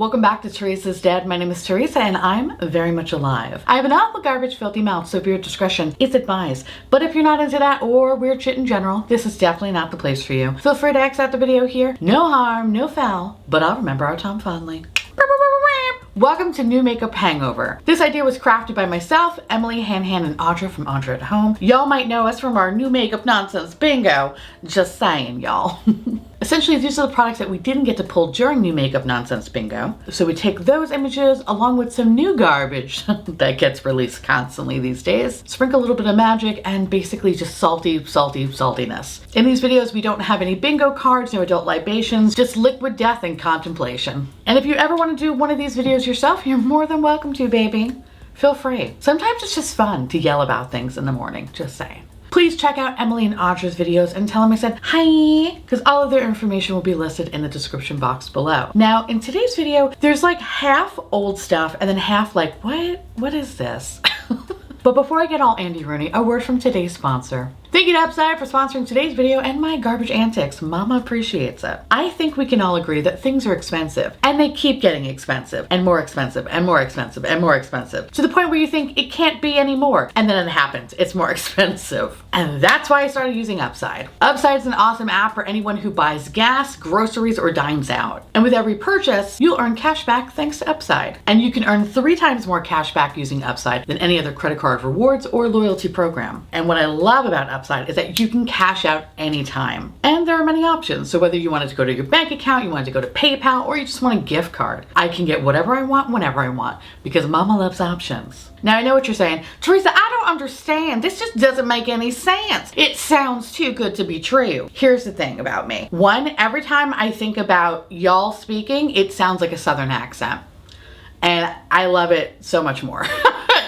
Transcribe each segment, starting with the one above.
Welcome back to Theresa's Dad. My name is Theresa and I'm very much alive. I have an awful garbage filthy mouth, so viewer discretion is advised. But if you're not into that or weird shit in general, this is definitely not the place for you. Feel free to exit out the video here. No harm, no foul, but I'll remember our time fondly. Welcome to New Makeup Hangover. This idea was crafted by myself, Emily, Han, and Audra from Audra at Home. Y'all might know us from our new makeup nonsense bingo. Just saying, y'all. Essentially, these are the products that we didn't get to pull during New Makeup Nonsense Bingo. So we take those images along with some new garbage that gets released constantly these days, sprinkle a little bit of magic, and basically just saltiness. In these videos, we don't have any bingo cards, no adult libations, just liquid death and contemplation. And if you ever want to do one of these videos yourself, you're more than welcome to, baby. Feel free. Sometimes it's just fun to yell about things in the morning, just saying. Please check out Emily and Audra's videos and tell them I said hi, because all of their information will be listed in the description box below. Now, in today's video, there's like half old stuff and then half like, what is this? But before I get all Andy Rooney, a word from today's sponsor. Thank you to Upside for sponsoring today's video and my garbage antics. Mama appreciates it. I think we can all agree that things are expensive, and they keep getting expensive and more expensive and more expensive and more expensive, to the point where you think it can't be anymore. And then it happens. It's more expensive. And that's why I started using Upside. Upside is an awesome app for anyone who buys gas, groceries, or dines out. And with every purchase, you'll earn cash back thanks to Upside. And you can earn 3 times more cash back using Upside than any other credit card rewards or loyalty program. And what I love about Upside is that you can cash out anytime. And there are many options. So whether you wanted to go to your bank account, you wanted to go to PayPal, or you just want a gift card, I can get whatever I want whenever I want, because Mama loves options. Now I know what you're saying. Theresa, I don't understand. This just doesn't make any sense. It sounds too good to be true. Here's the thing about me. One, every time I think about y'all speaking, it sounds like a Southern accent. And I love it so much more.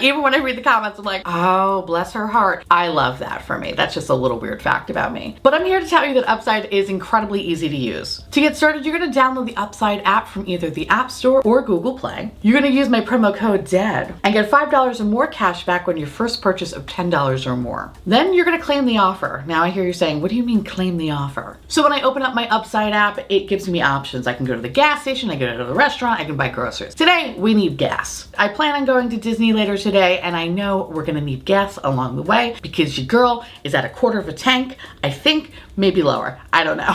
Even when I read the comments, I'm like, oh, bless her heart. I love that for me. That's just a little weird fact about me. But I'm here to tell you that Upside is incredibly easy to use. To get started, you're gonna download the Upside app from either the App Store or Google Play. You're gonna use my promo code DEAD and get $5 or more cash back on your first purchase of $10 or more. Then you're gonna claim the offer. Now I hear you saying, what do you mean claim the offer? So when I open up my Upside app, it gives me options. I can go to the gas station, I can go to the restaurant, I can buy groceries. Today, we need gas. I plan on going to Disney later today, and I know we're gonna need gas along the way because your girl is at 1/4 of a tank. I think maybe lower, I don't know.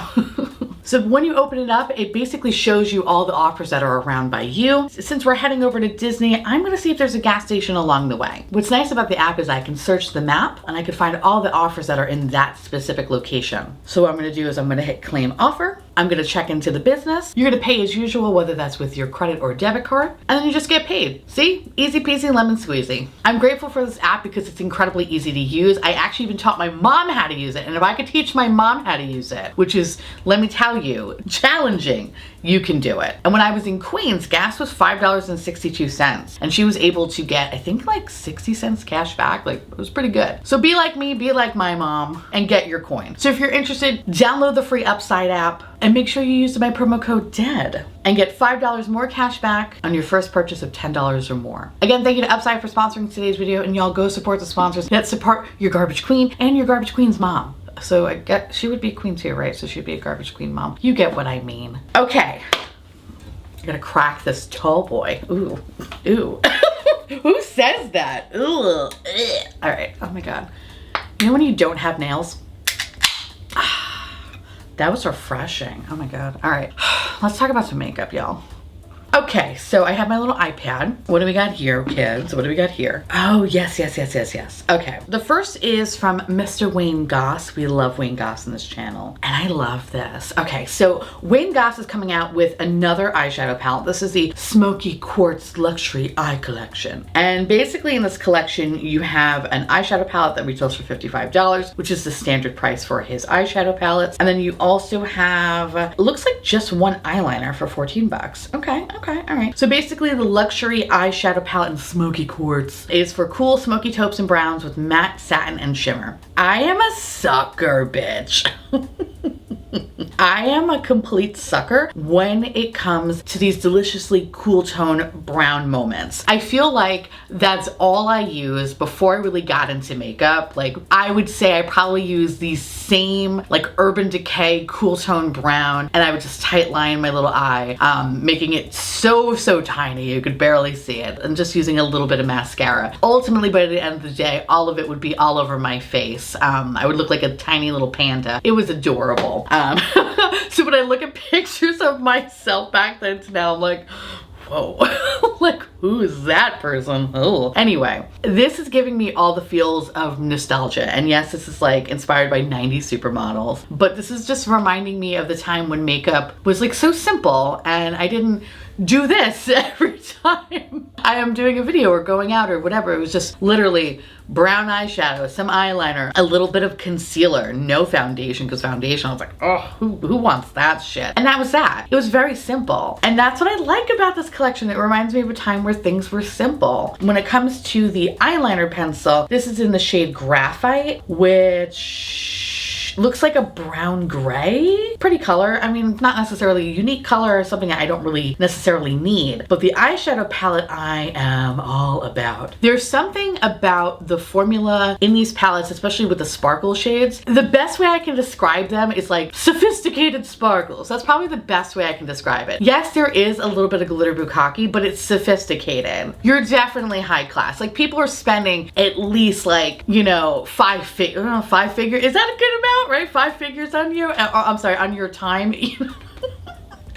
So when you open it up, it basically shows you all the offers that are around by you. Since we're heading over to Disney, I'm gonna see if there's a gas station along the way. What's nice about the app is I can search the map and I can find all the offers that are in that specific location. So what I'm gonna do is I'm gonna hit claim offer. I'm gonna check into the business. You're gonna pay as usual, whether that's with your credit or debit card, and then you just get paid. See? Easy peasy lemon squeezy. I'm grateful for this app because it's incredibly easy to use. I actually even taught my mom how to use it, and if I could teach my mom how to use it, which is, let me tell you, challenging, you can do it. And when I was in Queens, gas was $5.62, and she was able to get, I think, like 60 cents cash back. Like, it was pretty good. So be like me, be like my mom, and get your coin. So if you're interested, download the free Upside app and make sure you use my promo code DEAD and get $5 more cash back on your first purchase of $10 or more. Again, thank you to Upside for sponsoring today's video, and y'all go support the sponsors that support your garbage queen and your garbage queen's mom. So I get, she would be queen too, right? So she'd be a garbage queen mom. You get what I mean. Okay, I'm gonna crack this tall boy. Ooh, ooh. Who says that? Ooh. All right, oh my God. You know when you don't have nails? That was refreshing. Oh my God. All right, let's talk about some makeup, y'all. Okay, so I have my little iPad. What do we got here, kids? What do we got here? Oh, yes. Okay, the first is from Mr. Wayne Goss. We love Wayne Goss on this channel, and I love this. Okay, so Wayne Goss is coming out with another eyeshadow palette. This is the Smoky Quartz Luxury Eye Collection. And basically in this collection, you have an eyeshadow palette that retails for $55, which is the standard price for his eyeshadow palettes. And then you also have, it looks like just one eyeliner for 14 bucks. Okay, all right. So basically the luxury eyeshadow palette in Smoky Quartz is for cool smoky taupes and browns with matte satin and shimmer. I am a sucker, bitch. I am a complete sucker when it comes to these deliciously cool tone brown moments. I feel like that's all I use before I really got into makeup. Like, I would say I probably use these same like Urban Decay cool tone brown, and I would just tight line my little eye, making it so tiny you could barely see it, and just using a little bit of mascara. Ultimately, by the end of the day, all of it would be all over my face. I would look like a tiny little panda. It was adorable. So when I look at pictures of myself back then to now, I'm like, whoa, like who is that person? Oh. Anyway, this is giving me all the feels of nostalgia. And yes, this is like inspired by 90s supermodels, but this is just reminding me of the time when makeup was like so simple and I didn't do this every time I am doing a video or going out or whatever. It was just literally brown eyeshadow, some eyeliner, a little bit of concealer, no foundation, because foundation, I was like, oh, who wants that shit? And that was that. It was very simple. And that's what I like about this collection. It reminds me of a time where things were simple. When it comes to the eyeliner pencil, this is in the shade Graphite, which looks like a brown gray. Pretty color. I mean, not necessarily a unique color or something I don't really necessarily need, but the eyeshadow palette I am all about. There's something about the formula in these palettes, especially with the sparkle shades. The best way I can describe them is like sophisticated sparkles. That's probably the best way I can describe it. Yes, there is a little bit of glitter bukkake, but it's sophisticated. You're definitely high class. Like people are spending at least like, you know, five figures. Is that a good amount? Right? 5 figures on you? I'm sorry, on your time.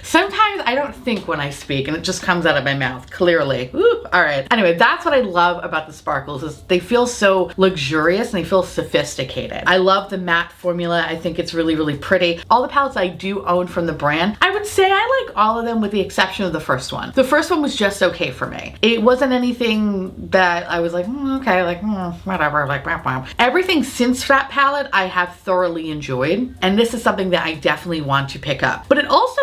Sometimes I don't think when I speak and it just comes out of my mouth, clearly. Ooh, all right. Anyway, that's what I love about the sparkles is they feel so luxurious and they feel sophisticated. I love the matte formula. I think it's really pretty. All the palettes I do own from the brand, I would say I like all of them with the exception of the first one. The first one was just okay for me. It wasn't anything that I was like, okay, like, whatever, like, blah. Everything since that palette I have thoroughly enjoyed. And this is something that I definitely want to pick up. But it also,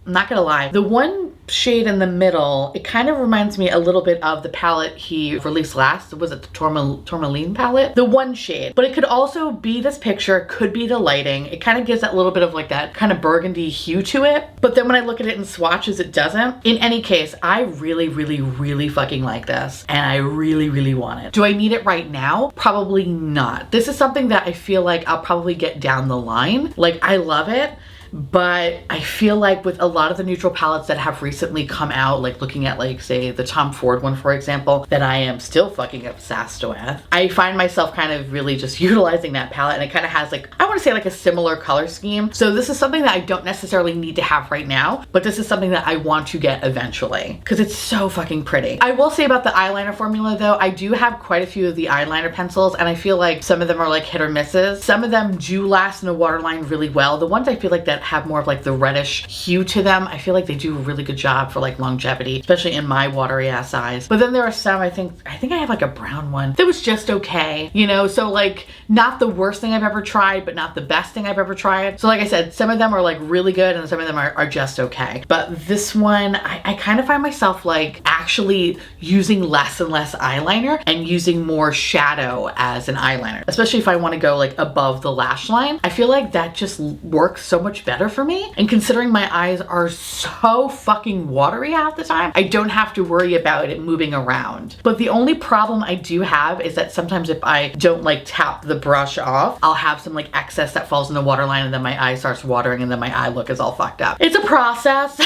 I'm not gonna lie, the one shade in the middle, it kind of reminds me a little bit of the palette he released last. Was it the Tourmaline palette? The one shade. But it could also be this picture, could be the lighting. It kind of gives that little bit of like that kind of burgundy hue to it. But then when I look at it in swatches, it doesn't. In any case, I really fucking like this. And I really want it. Do I need it right now? Probably not. This is something that I feel like I'll probably get down the line. Like I love it. But I feel like with a lot of the neutral palettes that have recently come out, like looking at like say the Tom Ford one, for example, that I am still fucking obsessed with, I find myself kind of really just utilizing that palette, and it kind of has like, I want to say like a similar color scheme. So this is something that I don't necessarily need to have right now, but this is something that I want to get eventually because it's so fucking pretty. I will say about the eyeliner formula though, I do have quite a few of the eyeliner pencils and I feel like some of them are like hit or misses. Some of them do last in the waterline really well. The ones I feel like that have more of like the reddish hue to them, I feel like they do a really good job for like longevity, especially in my watery ass eyes. But then there are some, I think I have like a brown one that was just okay, you know, so like not the worst thing I've ever tried, but not the best thing I've ever tried. So like I said, some of them are like really good and some of them are just okay. But this one, I kind of find myself like actually using less and less eyeliner and using more shadow as an eyeliner, especially if I want to go like above the lash line. I feel like that just works so much better for me. And considering my eyes are so fucking watery half the time, I don't have to worry about it moving around. But the only problem I do have is that sometimes if I don't like tap the brush off, I'll have some like excess that falls in the waterline and then my eye starts watering and then my eye look is all fucked up. It's a process.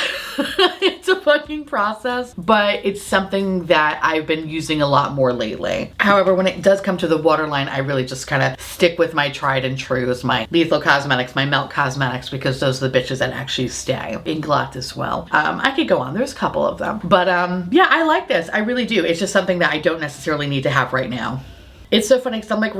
It's a fucking process, but it's something that I've been using a lot more lately. However, when it does come to the waterline, I really just kind of stick with my tried and trues, my Lethal Cosmetics, my Melt Cosmetics, because those are the bitches that actually stay. Inglot as well. I could go on, there's a couple of them. But yeah, I like this, I really do. It's just something that I don't necessarily need to have right now. It's so funny because I'm like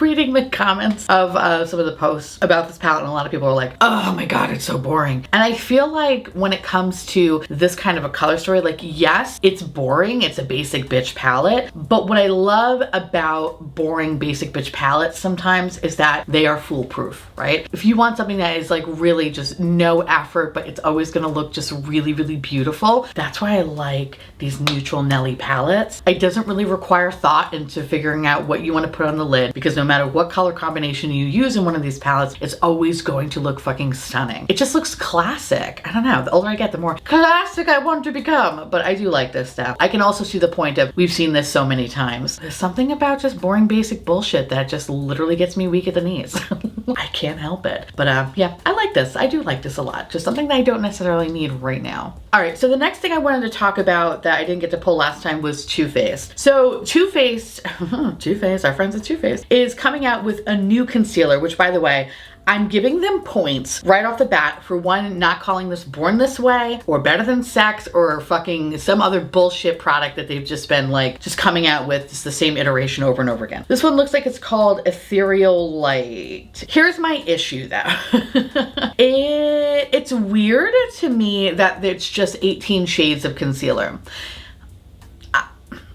reading the comments of some of the posts about this palette and a lot of people are like, oh my god, it's so boring. And I feel like when it comes to this kind of a color story, like yes, it's boring, it's a basic bitch palette, but what I love about boring basic bitch palettes sometimes is that they are foolproof, right? If you want something that is like really just no effort, but it's always gonna look just really beautiful, that's why I like these neutral Nelly palettes. It doesn't really require thought into figuring out what you want to put on the lid because no no matter what color combination you use in one of these palettes, it's always going to look fucking stunning. It just looks classic. I don't know, the older I get, the more classic I want to become. But I do like this stuff. I can also see the point of, we've seen this so many times. There's something about just boring basic bullshit that just literally gets me weak at the knees. I can't help it. But yeah, I like this. I do like this a lot. Just something that I don't necessarily need right now. All right, so the next thing I wanted to talk about that I didn't get to pull last time was Too Faced. So Too Faced, Too Faced, our friends at Too Faced, is coming out with a new concealer, which, by the way, I'm giving them points right off the bat for one, not calling this Born This Way or Better Than Sex or fucking some other bullshit product that they've just been like, just coming out with just the same iteration over and over again. This one looks like it's called Ethereal Light. Here's my issue though. It's weird to me that it's just 18 shades of concealer.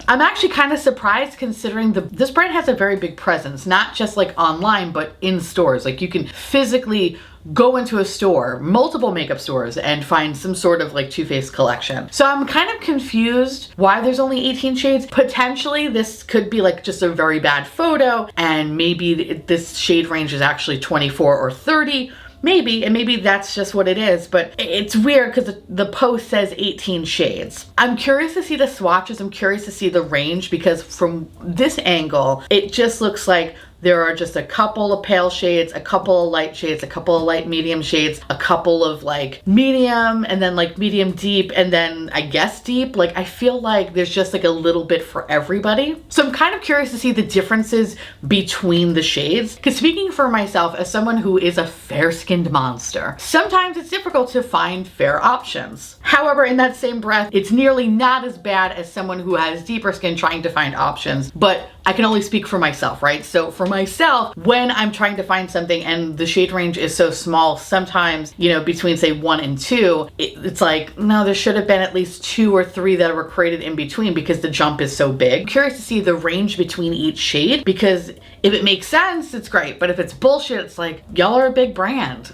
I'm actually kind of surprised considering this brand has a very big presence, not just like online, but in stores. Like you can physically go into a store, multiple makeup stores, and find some sort of like Too Faced collection. So I'm kind of confused why there's only 18 shades. Potentially this could be like just a very bad photo and maybe this shade range is actually 24 or 30. Maybe, and maybe that's just what it is, but it's weird because the post says 18 shades. I'm curious to see the swatches. I'm curious to see the range because from this angle, it just looks like there are just a couple of pale shades, a couple of light shades, a couple of light medium shades, a couple of like medium, and then like medium deep, and then I guess deep. Like I feel like there's just like a little bit for everybody. So I'm kind of curious to see the differences between the shades. Because speaking for myself as someone who is a fair-skinned monster, sometimes it's difficult to find fair options. However, in that same breath, it's nearly not as bad as someone who has deeper skin trying to find options, but I can only speak for myself, right? So for myself, when I'm trying to find something and the shade range is so small, sometimes, you know, between say 1 and 2, it's like, no, there should have been at least 2 or 3 that were created in between because the jump is so big. I'm curious to see the range between each shade because if it makes sense, it's great. But if it's bullshit, it's like, y'all are a big brand.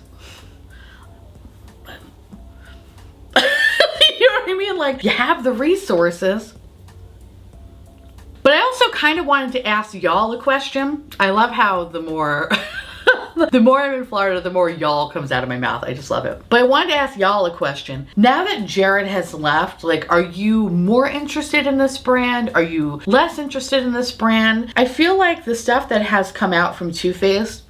You know what I mean? Like, you have the resources. But I also kind of wanted to ask y'all a question. I love how the more the more I'm in Florida, the more y'all comes out of my mouth. I just love it. But I wanted to ask y'all a question. Now that Jared has left, like, are you more interested in this brand? Are you less interested in this brand? I feel like the stuff that has come out from Too Faced,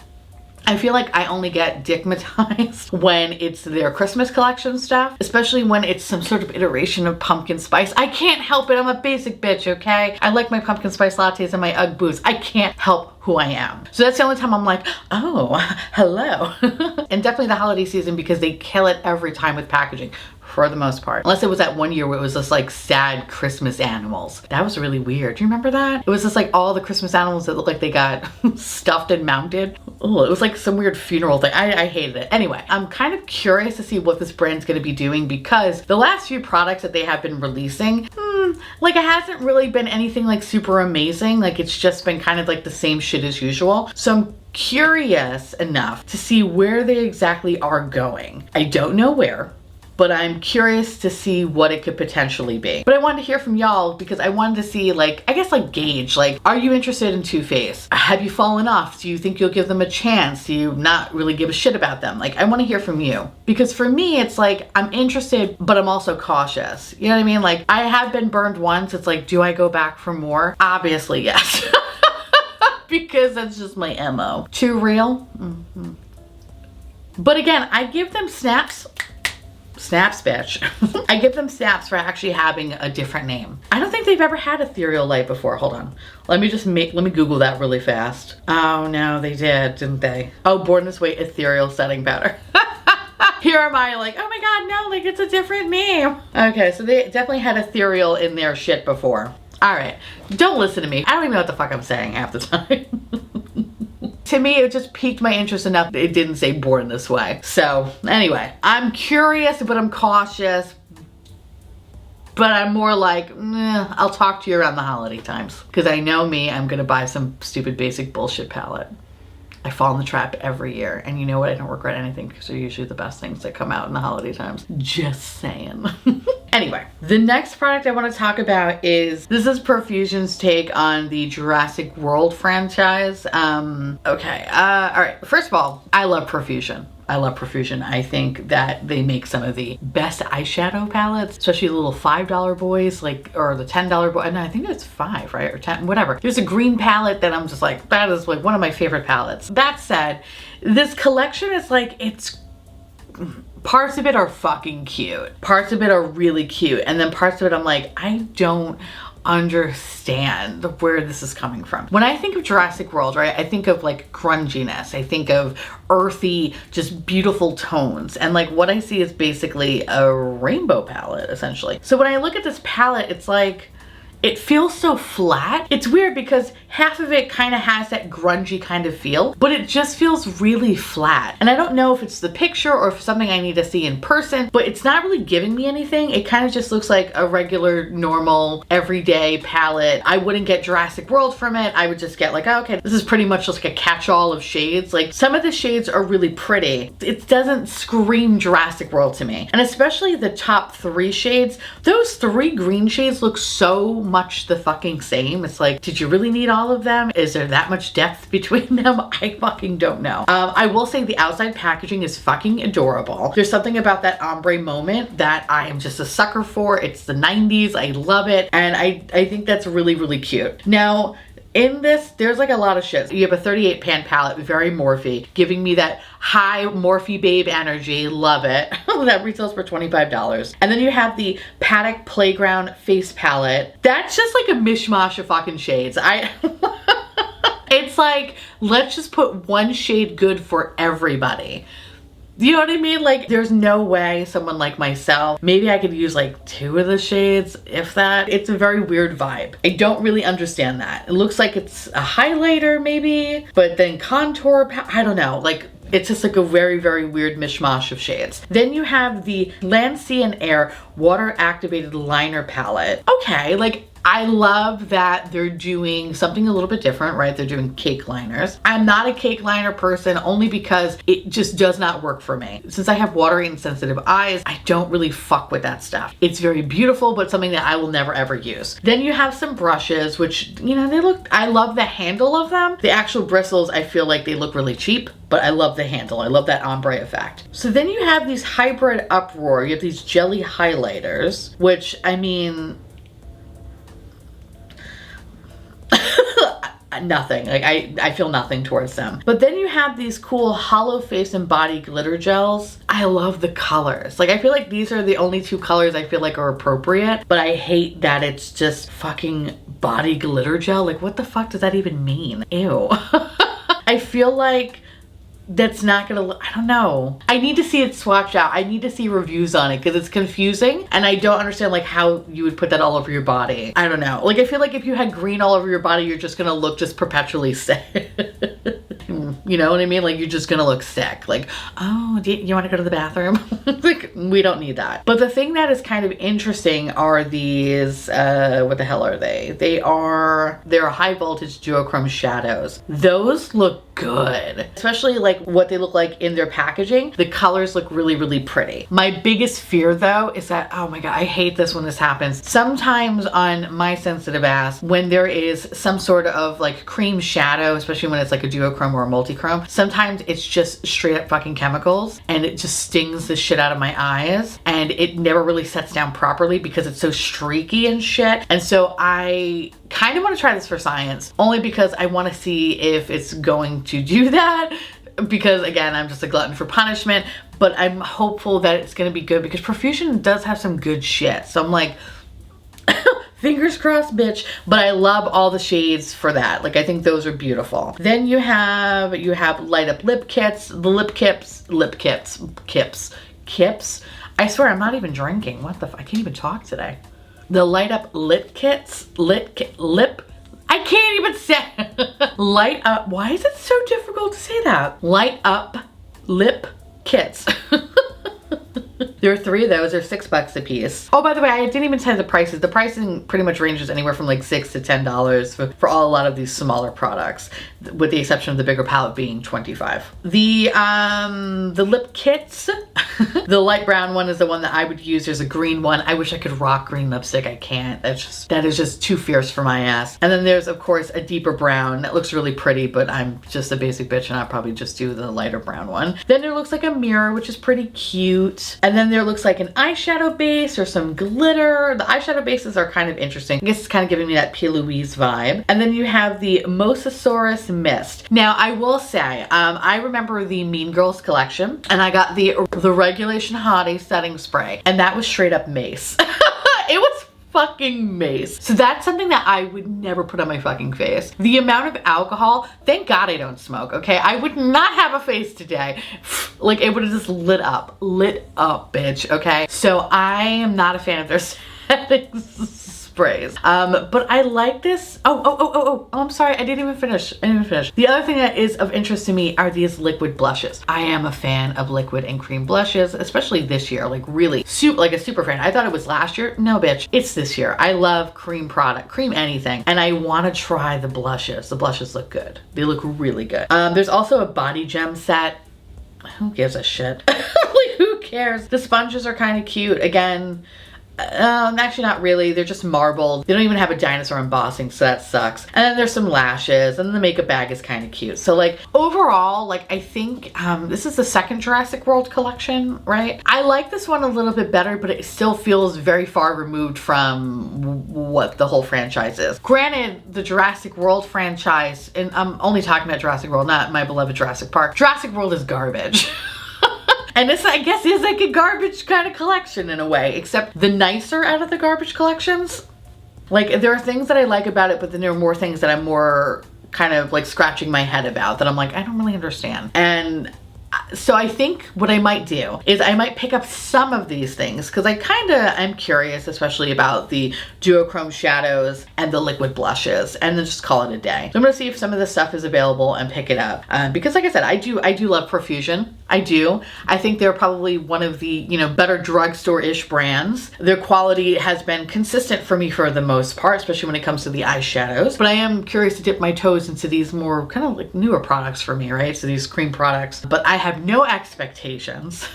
I feel like I only get dickmatized when it's their Christmas collection stuff, especially when it's some sort of iteration of pumpkin spice. I can't help it. I'm a basic bitch, okay? I like my pumpkin spice lattes and my Ugg boots. I can't help who I am. So that's the only time I'm like, oh, hello. And definitely the holiday season because they kill it every time with packaging. For the most part. Unless it was that one year where it was just like sad Christmas animals. That was really weird. Do you remember that? It was just like all the Christmas animals that looked like they got stuffed and mounted. Ooh, it was like some weird funeral thing. I hated it. Anyway, I'm kind of curious to see what this brand's gonna be doing because the last few products that they have been releasing, like it hasn't really been anything like super amazing. Like it's just been kind of like the same shit as usual. So I'm curious enough to see where they exactly are going. I don't know where, but I'm curious to see what it could potentially be. But I wanted to hear from y'all because I wanted to see, like, I guess like gauge, like, are you interested in Too Faced? Have you fallen off? Do you think you'll give them a chance? Do you not really give a shit about them? Like, I want to hear from you. Because for me, it's like, I'm interested, but I'm also cautious. You know what I mean? Like, I have been burned once. It's like, do I go back for more? Obviously, yes. Because that's just my MO. Too real? Mm-hmm. But again, I give them snaps, bitch. I give them snaps for actually having a different name. I don't think they've ever had Ethereal Light before. Hold on. Let me Google that really fast. Oh no, they did, didn't they? Oh, Born This Way Ethereal Setting Powder. Here am I like, oh my God, no, like it's a different name. Okay, so they definitely had ethereal in their shit before. All right, don't listen to me. I don't even know what the fuck I'm saying half the time. To me, it just piqued my interest enough that it didn't say Born This Way. So anyway, I'm curious, but I'm cautious. But I'm more like, I'll talk to you around the holiday times. Because I know me, I'm gonna buy some stupid basic bullshit palette. I fall in the trap every year. And you know what? I don't regret anything because they're usually the best things that come out in the holiday times. Just saying. Anyway, the next product I want to talk about is, this is Perfusion's take on the Jurassic World franchise. All right. First of all, I love Perfusion. I love Perfusion. I think that they make some of the best eyeshadow palettes, especially the little $5 boys, like, or the $10 boy. No, I think it's 5, right? Or 10, whatever. There's a green palette that I'm just like, that is like one of my favorite palettes. That said, this collection is like, it's, parts of it are fucking cute. Parts of it are really cute. And then parts of it I'm like, I don't understand where this is coming from. When I think of Jurassic World, right, I think of like grunginess. I think of earthy, just beautiful tones. And like what I see is basically a rainbow palette, essentially. So when I look at this palette, it's like, it feels so flat. It's weird because half of it kind of has that grungy kind of feel, but it just feels really flat. And I don't know if it's the picture or if something I need to see in person, but it's not really giving me anything. It kind of just looks like a regular, normal, everyday palette. I wouldn't get Jurassic World from it. I would just get like, oh, okay, this is pretty much just like a catch-all of shades. Like some of the shades are really pretty. It doesn't scream Jurassic World to me. And especially the top 3 shades, those 3 green shades look so much the fucking same. It's like, did you really need all of them? Is there that much depth between them? I fucking don't know. I will say the outside packaging is fucking adorable. There's something about that ombre moment that I am just a sucker for. It's the 90s. I love it. And I think that's really, really cute. Now, in this, there's like a lot of shit. You have a 38 pan palette, very Morphe, giving me that high Morphe babe energy. Love it. That retails for $25. And then you have the Paddock Playground face palette. That's just like a mishmash of fucking shades. It's like, let's just put one shade good for everybody. You know what I mean? Like, there's no way someone like myself, maybe I could use like 2 of the shades, if that. It's a very weird vibe. I don't really understand that. It looks like it's a highlighter maybe, but then contour, I don't know. Like, it's just like a very, very weird mishmash of shades. Then you have the Land, Sea, and Air Water Activated Liner Palette. Okay, like, I love that they're doing something a little bit different, right? They're doing cake liners. I'm not a cake liner person only because it just does not work for me. Since I have watery and sensitive eyes, I don't really fuck with that stuff. It's very beautiful, but something that I will never ever use. Then you have some brushes, which, you know, they look, I love the handle of them. The actual bristles, I feel like they look really cheap, but I love the handle. I love that ombre effect. So then you have these hybrid uproar. You have these jelly highlighters, which, I mean, nothing. Like, I feel nothing towards them. But then you have these cool hollow face and body glitter gels. I love the colors. Like, I feel like these are the only 2 colors I feel like are appropriate, but I hate that it's just fucking body glitter gel. Like, what the fuck does that even mean? Ew. I feel like that's not gonna look, I don't know. I need to see it swatched out. I need to see reviews on it because it's confusing and I don't understand like how you would put that all over your body. I don't know. Like, I feel like if you had green all over your body, you're just gonna look just perpetually sick. You know what I mean? Like, you're just gonna look sick. Like, oh, do you want to go to the bathroom? Like, we don't need that. But the thing that is kind of interesting are these, what the hell are they? They're high voltage duochrome shadows. Those look good, especially like what they look like in their packaging. The colors look really, really pretty. My biggest fear though is that, oh my God, I hate this when this happens. Sometimes on my sensitive ass, when there is some sort of like cream shadow, especially when it's like a duochrome or a multichrome, sometimes it's just straight up fucking chemicals and it just stings the shit out of my eyes and it never really sets down properly because it's so streaky and shit. And so I kind of want to try this for science, only because I want to see if it's going to do that, because again, I'm just a glutton for punishment, but I'm hopeful that it's going to be good because Perfusion does have some good shit. So I'm like, fingers crossed, bitch. But I love all the shades for that. Like, I think those are beautiful. Then you have light up lip kits, the kips. I swear I'm not even drinking. What the I can't even talk today. The light up lip kits, I can't even say light up. Why is it so difficult to say that? Light up lip kits. There are 3 of those. They're $6 a piece. Oh, by the way, I didn't even tell the prices. The pricing pretty much ranges anywhere from like $6 to $10 for a lot of these smaller products, with the exception of the bigger palette being $25. The lip kits, The light brown one is the one that I would use. There's a green one. I wish I could rock green lipstick. I can't. That is just too fierce for my ass. And then there's, of course, a deeper brown that looks really pretty, but I'm just a basic bitch and I'll probably just do the lighter brown one. Then there looks like a mirror, which is pretty cute. And then there looks like an eyeshadow base or some glitter. The eyeshadow bases are kind of interesting. I guess it's kind of giving me that P. Louise vibe. And then you have the Mosasaurus Mist. Now, I will say, I remember the Mean Girls collection, and I got the Regulation Hottie setting spray, and that was straight up mace. It was fucking mace. So that's something that I would never put on my fucking face. The amount of alcohol, thank God I don't smoke, okay? I would not have a face today. Like, it would have just lit up, bitch, okay? So I am not a fan of their settings sprays. But I like this. Oh, I'm sorry. I didn't even finish. The other thing that is of interest to me are these liquid blushes. I am a fan of liquid and cream blushes, especially this year, like really like a super fan. I thought it was last year. No, bitch. It's this year. I love cream product, cream anything. And I want to try the blushes. The blushes look good. They look really good. There's also a body gem set. Who gives a shit? Like, who cares? The sponges are kind of cute. Again, actually not really. They're just marbled. They don't even have a dinosaur embossing, so that sucks. And then there's some lashes, and the makeup bag is kind of cute. So like overall, like I think this is the second Jurassic World collection, right? I like this one a little bit better, but it still feels very far removed from what the whole franchise is. Granted, the Jurassic World franchise, and I'm only talking about Jurassic World, not my beloved Jurassic Park. Jurassic World is garbage. And this, I guess, is like a garbage kind of collection in a way, except the nicer out of the garbage collections. Like, there are things that I like about it, but then there are more things that I'm more kind of like scratching my head about that I'm like, I don't really understand. And so I think what I might do is I might pick up some of these things because I kind of am curious, especially about the duochrome shadows and the liquid blushes, and then just call it a day. So I'm gonna see if some of this stuff is available and pick it up because, like I said, I do love Perfusion. I do. I think they're probably one of the, you know, better drugstore-ish brands. Their quality has been consistent for me for the most part, especially when it comes to the eyeshadows. But I am curious to dip my toes into these more kind of like newer products for me, right? So these cream products. But I have no expectations.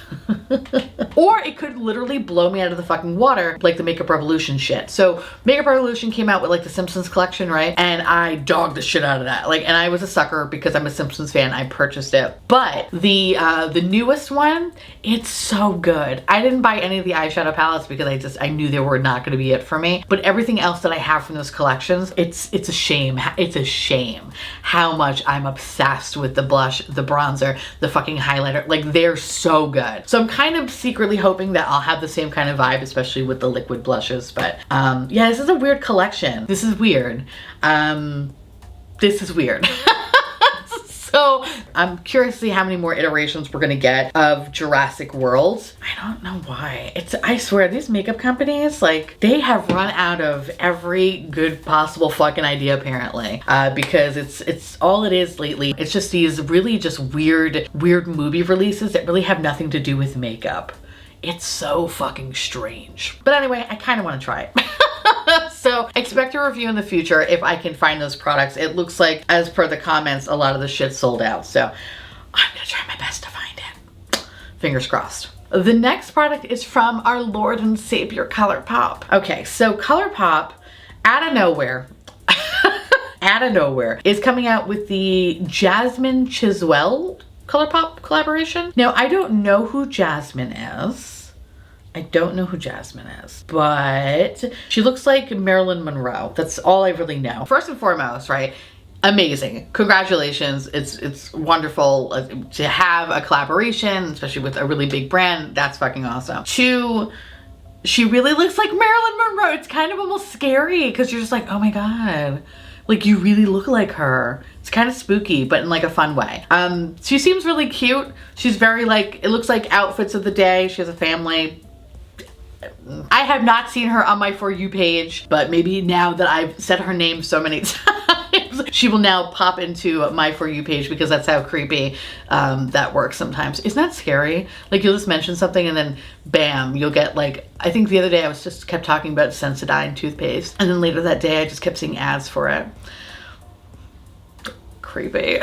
Or it could literally blow me out of the fucking water like the Makeup Revolution shit. So Makeup Revolution came out with like the Simpsons collection, right? And I dogged the shit out of that. Like, and I was a sucker because I'm a Simpsons fan. I purchased it. But the newest one, it's so good. I didn't buy any of the eyeshadow palettes because I knew they were not going to be it for me. But everything else that I have from those collections, it's a shame. It's a shame how much I'm obsessed with the blush, the bronzer, the fucking highlighter. Like, they're so good. So I'm kind of secretly hoping that I'll have the same kind of vibe, especially with the liquid blushes. But yeah, this is a weird collection. This is weird. This is weird. So I'm curious to see how many more iterations we're gonna get of Jurassic World. I don't know why. I swear, these makeup companies, like, they have run out of every good possible fucking idea apparently, because it's all it is lately. It's just these really just weird movie releases that really have nothing to do with makeup. It's so fucking strange. But anyway, I kind of want to try it. So expect a review in the future if I can find those products. It looks like, as per the comments, a lot of the shit sold out. So I'm gonna try my best to find it. Fingers crossed. The next product is from our Lord and Savior Colourpop. Okay, so Colourpop, out of nowhere, is coming out with the Jasmine Chiswell Colourpop collaboration. Now, I don't know who Jasmine is. But she looks like Marilyn Monroe. That's all I really know. First and foremost, right? Amazing. Congratulations. It's wonderful to have a collaboration, especially with a really big brand. That's fucking awesome. Two, she really looks like Marilyn Monroe. It's kind of almost scary because you're just like, oh my God. Like, you really look like her. It's kind of spooky, but in like a fun way. She seems really cute. She's very like, it looks like outfits of the day. She has a family. I have not seen her on my For You page, but maybe now that I've said her name so many times, she will now pop into my For You page because that's how creepy that works sometimes. Isn't that scary? Like, you'll just mention something and then bam, you'll get like, I think the other day I was just kept talking about Sensodyne toothpaste, and then later that day I just kept seeing ads for it. Creepy.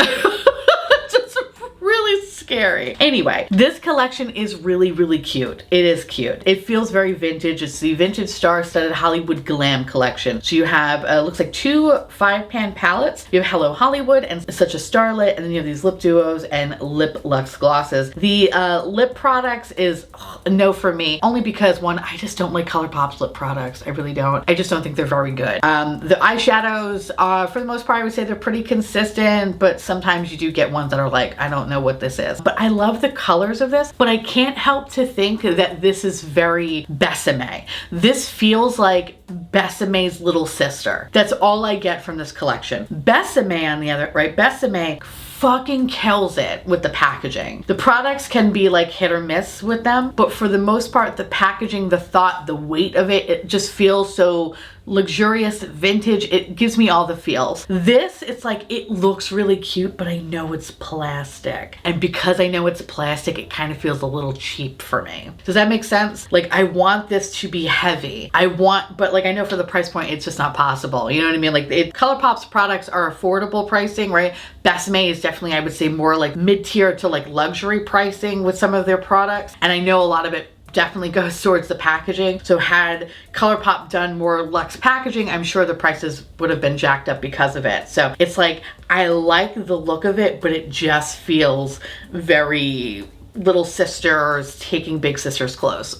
Just really scary. scary. Anyway, this collection is really, really cute. It is cute. It feels very vintage. It's the Vintage Star-Studded Hollywood Glam collection. So you have, looks like 2 5-pan palettes. You have Hello Hollywood and Such a Starlet, and then you have these lip duos and lip luxe glosses. The lip products is a no for me, only because one, I just don't like Colourpop's lip products. I really don't. I just don't think they're very good. The eyeshadows, for the most part, I would say they're pretty consistent, but sometimes you do get ones that are like, I don't know what this is. But I love the colors of this, but I can't help to think that this is very Besame. This feels like Besame's little sister. That's all I get from this collection. Besame on the other, right? Besame fucking kills it with the packaging. The products can be like hit or miss with them, but for the most part, the packaging, the thought, the weight of it, it just feels so luxurious, vintage. It gives me all the feels. This, it's like, it looks really cute, but I know it's plastic. And because I know it's plastic, it kind of feels a little cheap for me. Does that make sense? Like, I want this to be heavy. But like, I know for the price point, it's just not possible. You know what I mean? Like, Colourpop's products are affordable pricing, right? Besame is definitely, I would say, more like mid-tier to like luxury pricing with some of their products. And I know a lot of it definitely goes towards the packaging. So had Colourpop done more luxe packaging, I'm sure the prices would have been jacked up because of it. So it's like, I like the look of it, but it just feels very little sisters taking big sister's clothes.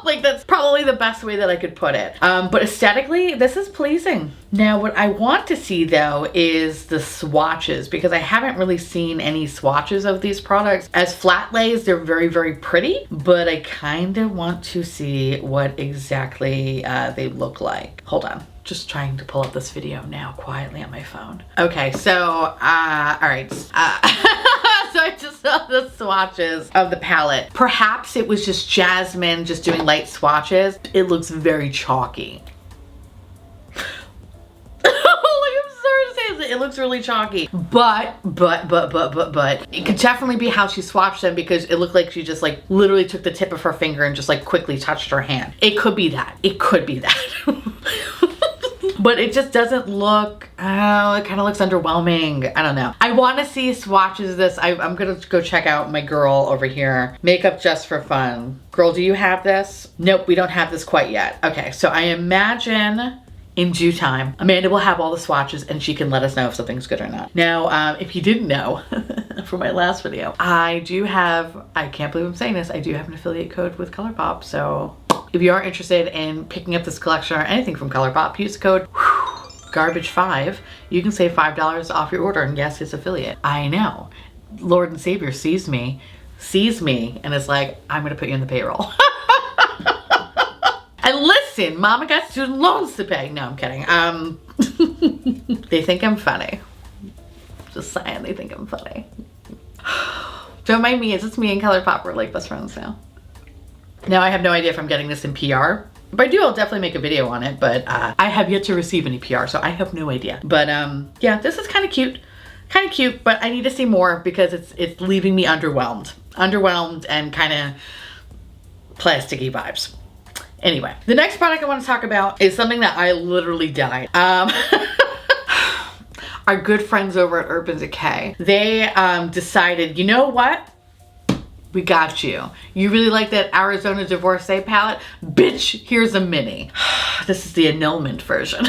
Like, that's probably the best way that I could put it. But aesthetically, this is pleasing. Now, what I want to see though is the swatches, because I haven't really seen any swatches of these products. As flat lays, they're very, very pretty, but I kind of want to see what exactly they look like. Hold on. Just trying to pull up this video now quietly on my phone. Okay, so, all right. So I just saw the swatches of the palette. Perhaps it was just Jasmine just doing light swatches. It looks very chalky. It looks really chalky, but it could definitely be how she swatched them, because it looked like she just like literally took the tip of her finger and just like quickly touched her hand. It could be that. It could be that. But it just doesn't look, oh, it kind of looks underwhelming. I don't know. I want to see swatches of this. I'm going to go check out my girl over here. Makeup Just for Fun. Girl, do you have this? Nope, we don't have this quite yet. Okay, so I imagine in due time, Amanda will have all the swatches and she can let us know if something's good or not. Now, if you didn't know from my last video, I do have, I can't believe I'm saying this, I do have an affiliate code with Colourpop. So if you are interested in picking up this collection or anything from Colourpop, use the code garbage5. You can save $5 off your order. And yes, it's affiliate. I know. Lord and Savior sees me, and is like, I'm gonna put you in the payroll. And listen, mama got student loans to pay. No, I'm kidding. They think I'm funny. Just saying, they think I'm funny. Don't mind me, it's just me and Colourpop. We're like best friends now. Now I have no idea if I'm getting this in PR. If I do, I'll definitely make a video on it, but I have yet to receive any PR, so I have no idea. But yeah, this is kind of cute. Kind of cute, but I need to see more because it's leaving me underwhelmed. Underwhelmed and kind of plasticky vibes. Anyway, the next product I want to talk about is something that I literally died. Our good friends over at Urban Decay, they decided, you know what? We got you. You really like that Arizona Divorcee palette? Bitch, here's a mini. This is the annulment version.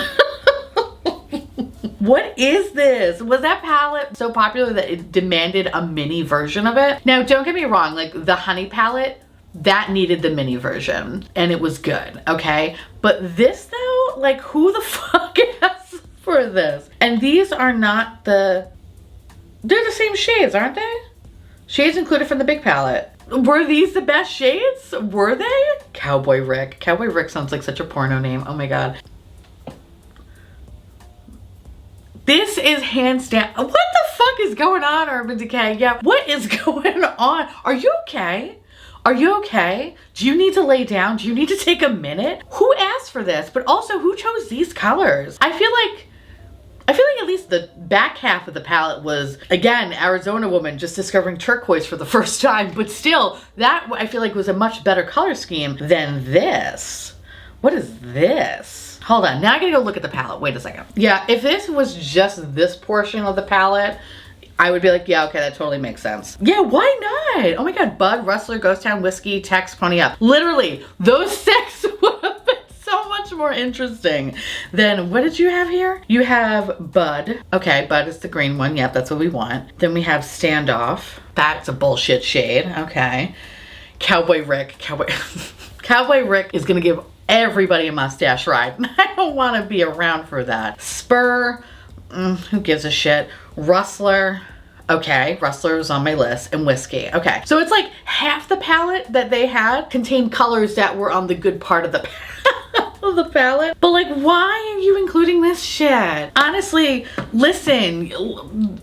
What is this? Was that palette so popular that it demanded a mini version of it? Now, don't get me wrong, like the Honey palette, that needed the mini version and it was good, okay? But this though, like who the fuck asked for this? And these are not they're the same shades, aren't they? Shades included from the big palette. Were these the best shades? Were they? Cowboy Rick. Cowboy Rick sounds like such a porno name. Oh my God. This is hands down. What the fuck is going on, Urban Decay? Yeah, what is going on? Are you okay? Are you okay? Do you need to lay down? Do you need to take a minute? Who asked for this? But also, who chose these colors? I feel like at least the back half of the palette was, again, Arizona woman just discovering turquoise for the first time. But still, that I feel like was a much better color scheme than this. What is this? Hold on, now I gotta go look at the palette. Wait a second. Yeah, if this was just this portion of the palette, I would be like, yeah, okay, that totally makes sense. Yeah, why not? Oh my God, Bud, Rustler, Ghost Town, Whiskey, Tex, Pony Up. Literally, those 6 would have been so much more interesting than, what did you have here? You have Bud. Okay, Bud is the green one. Yep, that's what we want. Then we have Standoff. That's a bullshit shade. Okay. Cowboy Rick. Cowboy Rick is gonna give everybody a mustache ride. I don't want to be around for that. Spur. Who gives a shit? Rustler. Okay, Rustler was on my list. And Whiskey. Okay, so it's like half the palette that they had contained colors that were on the good part of the palette. But like, why are you including this shit? Honestly, listen,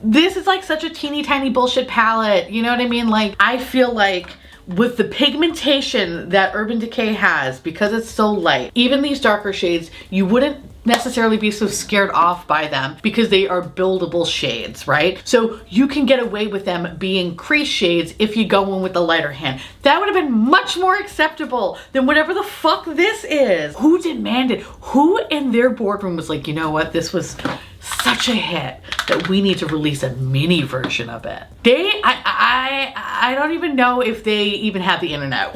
this is like such a teeny tiny bullshit palette. You know what I mean? Like, I feel like with the pigmentation that Urban Decay has, because it's so light, even these darker shades, you wouldn't necessarily be so scared off by them because they are buildable shades, right? So you can get away with them being crease shades if you go in with the lighter hand. That would have been much more acceptable than whatever the fuck this is. Who demanded? Who in their boardroom was like, you know what, this was such a hit that we need to release a mini version of it? I don't even know if they even have the internet.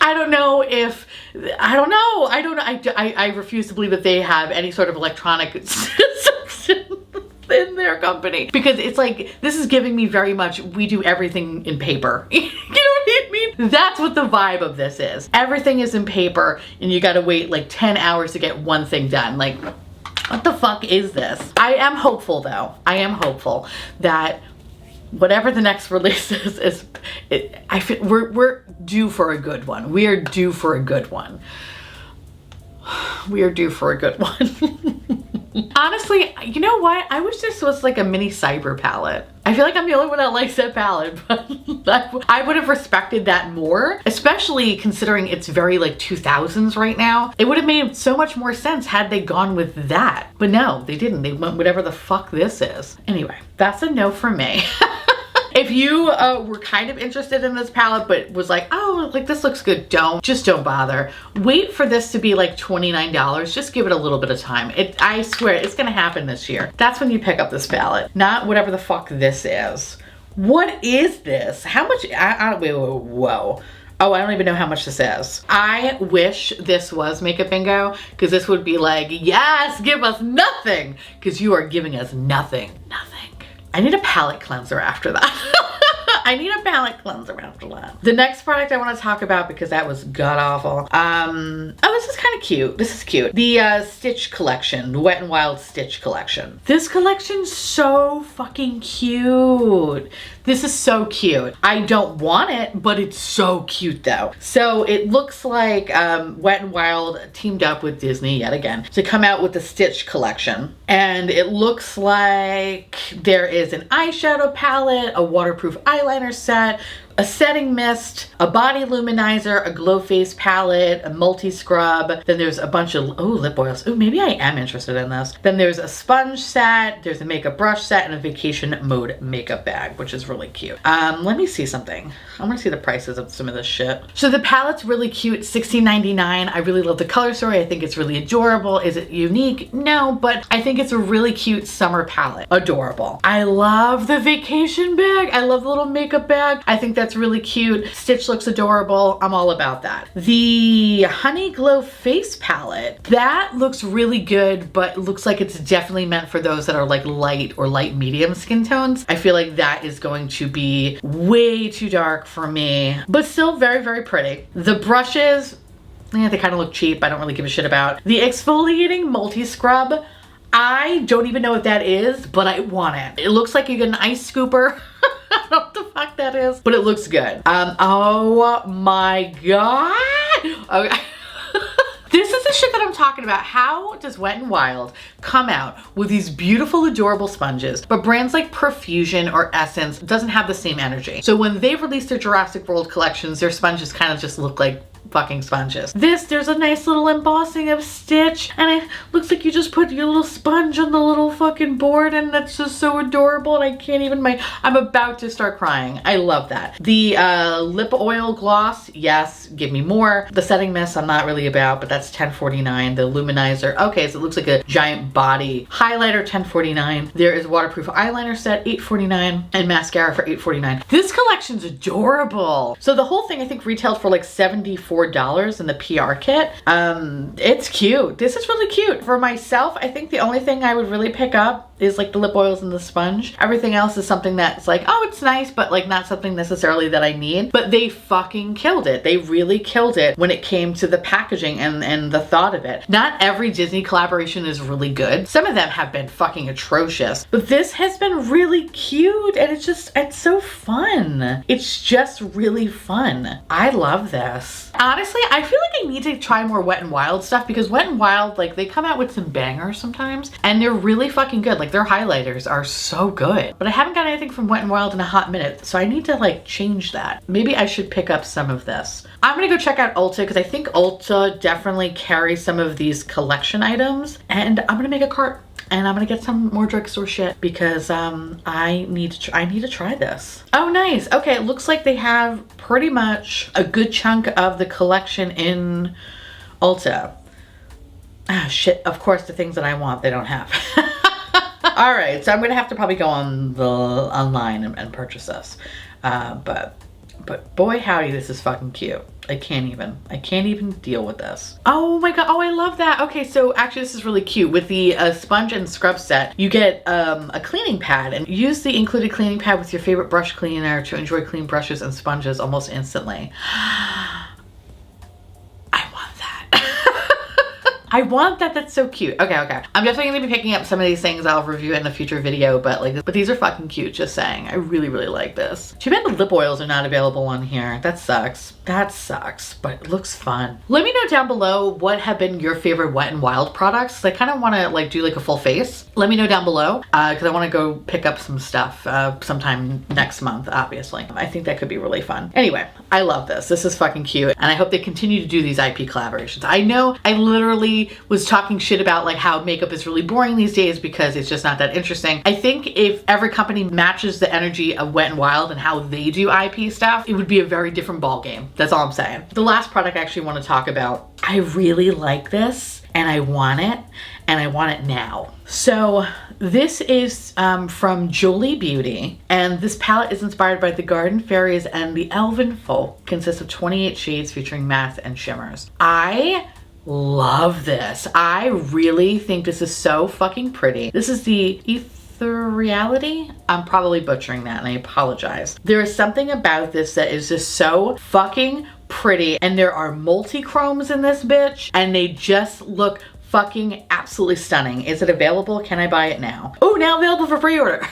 I don't know if, I don't know. I refuse to believe that they have any sort of electronic system in their company, because it's like, this is giving me very much, we do everything in paper. You know what I mean? That's what the vibe of this is. Everything is in paper and you gotta wait like 10 hours to get one thing done. Like, what the fuck is this? I am hopeful though. I am hopeful that whatever the next release is, I feel we're due for a good one. We are due for a good one. We are due for a good one. Honestly, you know what? I wish this was like a mini cyber palette. I feel like I'm the only one that likes that palette, but I would have respected that more, especially considering it's very like 2000s right now. It would have made so much more sense had they gone with that. But no, they didn't. They went whatever the fuck this is. Anyway, that's a no from me. If you were kind of interested in this palette but was like, oh, like this looks good, just don't bother. Wait for this to be like $29. Just give it a little bit of time. I swear it's gonna happen this year. That's when you pick up this palette, not whatever the fuck this is. What is this? How much? Wait, whoa. Oh, I don't even know how much this is. I wish this was Makeup Bingo, because this would be like, yes, give us nothing, because you are giving us nothing. I need a palette cleanser after that. I need a palette cleanser after that. The next product I want to talk about, because that was god-awful. Oh, this is kind of cute. This is cute. The Stitch collection, the Wet n Wild Stitch collection. This collection's so fucking cute. This is so cute. I don't want it, but it's so cute though. So it looks like Wet n Wild teamed up with Disney yet again to come out with the Stitch collection. And it looks like there is an eyeshadow palette, a waterproof eyeliner set, a setting mist, a body luminizer, a glow face palette, a multi-scrub. Then there's a bunch of, lip oils. Oh, maybe I am interested in this. Then there's a sponge set, there's a makeup brush set, and a vacation mode makeup bag, which is really cute. Let me see something. I want to see the prices of some of this shit. So the palette's really cute, $16.99. I really love the color story. I think it's really adorable. Is it unique? No, but I think it's a really cute summer palette. Adorable. I love the vacation bag. I love the little makeup bag. I think that's really cute. Stitch looks adorable. I'm all about that. The Honey Glow face palette, that looks really good, but looks like it's definitely meant for those that are like light or light medium skin tones. I feel like that is going to be way too dark for me, but still very, very pretty. The brushes, they kind of look cheap. I don't really give a shit about. The exfoliating multi-scrub, I don't even know what that is, but I want it. It looks like you get an ice scooper. I don't know what the fuck that is, but it looks good. Oh my god. Okay. This is the shit that I'm talking about. How does Wet n Wild come out with these beautiful, adorable sponges, but brands like Perfusion or Essence doesn't have the same energy? So when they've released their Jurassic World collections, their sponges kind of just look like fucking sponges. There's a nice little embossing of Stitch, and it looks like you just put your little sponge on the little fucking board, and that's just so adorable, and I can't even I'm about to start crying. I love that. The lip oil gloss, yes, give me more. The setting mist I'm not really about, but that's $10.49. The luminizer, okay, so it looks like a giant body highlighter, $10.49. There is waterproof eyeliner set, $8.49, and mascara for $8.49. This collection's adorable. So the whole thing I think retailed for like $74 in the PR kit. It's cute. This is really cute. For myself, I think the only thing I would really pick up is like the lip oils and the sponge. Everything else is something that's like, oh, it's nice, but like not something necessarily that I need. But they fucking killed it. They really killed it when it came to the packaging and the thought of it. Not every Disney collaboration is really good. Some of them have been fucking atrocious, but this has been really cute, and it's so fun. It's just really fun. I love this. Honestly, I feel like I need to try more Wet n Wild stuff, because Wet n Wild, like, they come out with some bangers sometimes, and they're really fucking good. Like, their highlighters are so good. But I haven't got anything from Wet n Wild in a hot minute, so I need to like change that. Maybe I should pick up some of this. I'm gonna go check out Ulta, because I think Ulta definitely carries some of these collection items, and I'm gonna make a cart. And I'm gonna get some more drugstore shit, because I need to try this. Oh, nice. Okay, it looks like they have pretty much a good chunk of the collection in Ulta. Ah, shit. Of course, the things that I want, they don't have. All right, so I'm gonna have to probably go online and purchase this. But boy howdy, this is fucking cute. I can't even deal with this. Oh my god, oh, I love that. Okay, so actually this is really cute. With the sponge and scrub set, you get a cleaning pad, and use the included cleaning pad with your favorite brush cleaner to enjoy clean brushes and sponges almost instantly. I want that. That's so cute. Okay. I'm definitely gonna be picking up some of these things. I'll review it in a future video, but these are fucking cute, just saying. I really like this. Too bad the lip oils are not available on here. That sucks. But it looks fun. Let me know down below what have been your favorite Wet n Wild products. I kind of want to like do like a full face. Let me know down below, because I want to go pick up some stuff sometime next month, obviously. I think that could be really fun. Anyway, I love this. This is fucking cute, and I hope they continue to do these IP collaborations. I know I literally was talking shit about like how makeup is really boring these days because it's just not that interesting. I think if every company matches the energy of Wet n Wild and how they do IP stuff, it would be a very different ball game. That's all I'm saying. The last product I actually want to talk about, I really like this, and I want it, and I want it now. So this is from Jolie Beauty, and this palette is inspired by the Garden Fairies and the Elven Folk. Consists of 28 shades featuring mattes and shimmers. I love this. I really think this is so fucking pretty. This is the Ethereality. I'm probably butchering that, and I apologize. There is something about this that is just so fucking pretty, and there are multi-chromes in this bitch, and they just look fucking absolutely stunning. Is it available? Can I buy it now? Oh, now available for pre-order.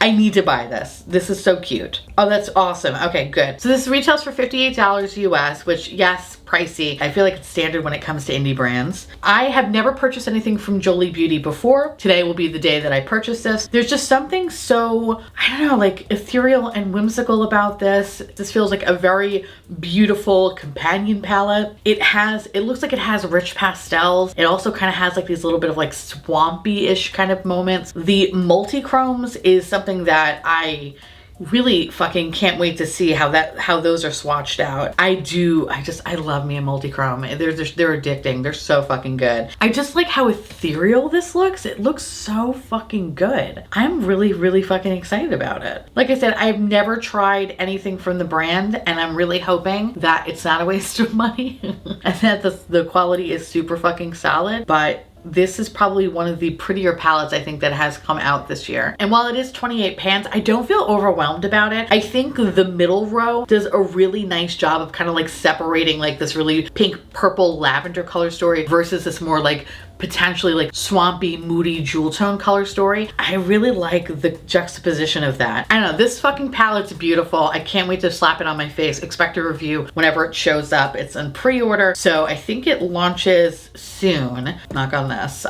I need to buy this. This is so cute. Oh, that's awesome. Okay, good. So this retails for $58 US, which, yes, pricey. I feel like it's standard when it comes to indie brands. I have never purchased anything from Jolie Beauty before. Today will be the day that I purchase this. There's just something so, I don't know, like ethereal and whimsical about this. This feels like a very beautiful companion palette. It looks like it has rich pastels. It also kind of has like these little bit of like swampy-ish kind of moments. The multi-chromes is something that I really fucking can't wait to see how those are swatched out. I love me a multi-chrome. They're addicting. They're so fucking good. I just like how ethereal this looks. It looks so fucking good. I'm really fucking excited about it. Like I said, I've never tried anything from the brand, and I'm really hoping that it's not a waste of money and that the quality is super fucking solid. But this is probably one of the prettier palettes I think that has come out this year. And while it is 28 pans, I don't feel overwhelmed about it. I think the middle row does a really nice job of kind of like separating like this really pink, purple, lavender color story versus this more like potentially like swampy, moody jewel tone color story. I really like the juxtaposition of that. I don't know, this fucking palette's beautiful. I can't wait to slap it on my face. Expect a review whenever it shows up. It's in pre-order, so I think it launches soon. Knock on this.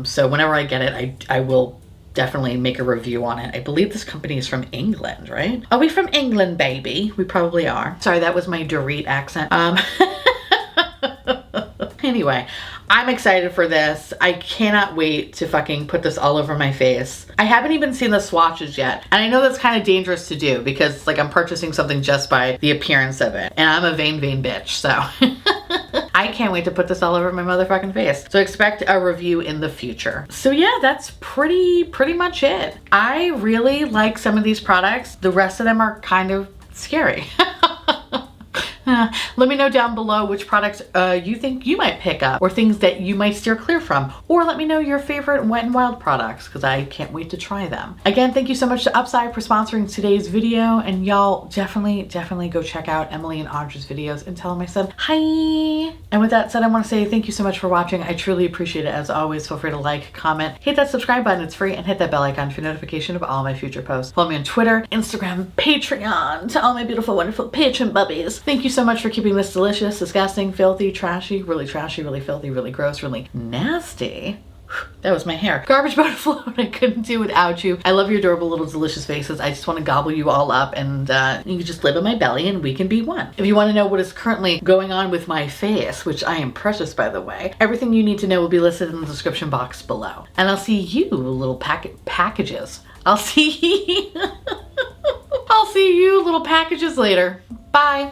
So whenever I get it, I will definitely make a review on it. I believe this company is from England, right? Are we from England, baby? We probably are. Sorry, that was my Dorit accent. Anyway, I'm excited for this. I cannot wait to fucking put this all over my face. I haven't even seen the swatches yet. And I know that's kind of dangerous to do because like I'm purchasing something just by the appearance of it. And I'm a vain bitch, so. I can't wait to put this all over my motherfucking face. So expect a review in the future. So yeah, that's pretty much it. I really like some of these products. The rest of them are kind of scary. Let me know down below which products you think you might pick up or things that you might steer clear from. Or let me know your favorite Wet n Wild products because I can't wait to try them. Again, thank you so much to Upside for sponsoring today's video. And y'all definitely go check out Emily and Audra's videos and tell them I said hi. And with that said, I want to say thank you so much for watching. I truly appreciate it. As always, feel free to like, comment, hit that subscribe button. It's free, and hit that bell icon for notification of all my future posts. Follow me on Twitter, Instagram, Patreon, to all my beautiful, wonderful patron bubbies. Thank you so much for keeping this delicious, disgusting, filthy, trashy, really filthy, really gross, really nasty. That was my hair. Garbage boat afloat. I couldn't do without you. I love your adorable little delicious faces. I just want to gobble you all up, and you can just live in my belly and we can be one. If you want to know what is currently going on with my face, which I am precious by the way, everything you need to know will be listed in the description box below. And I'll see you little packages. I'll see you little packages later. Bye.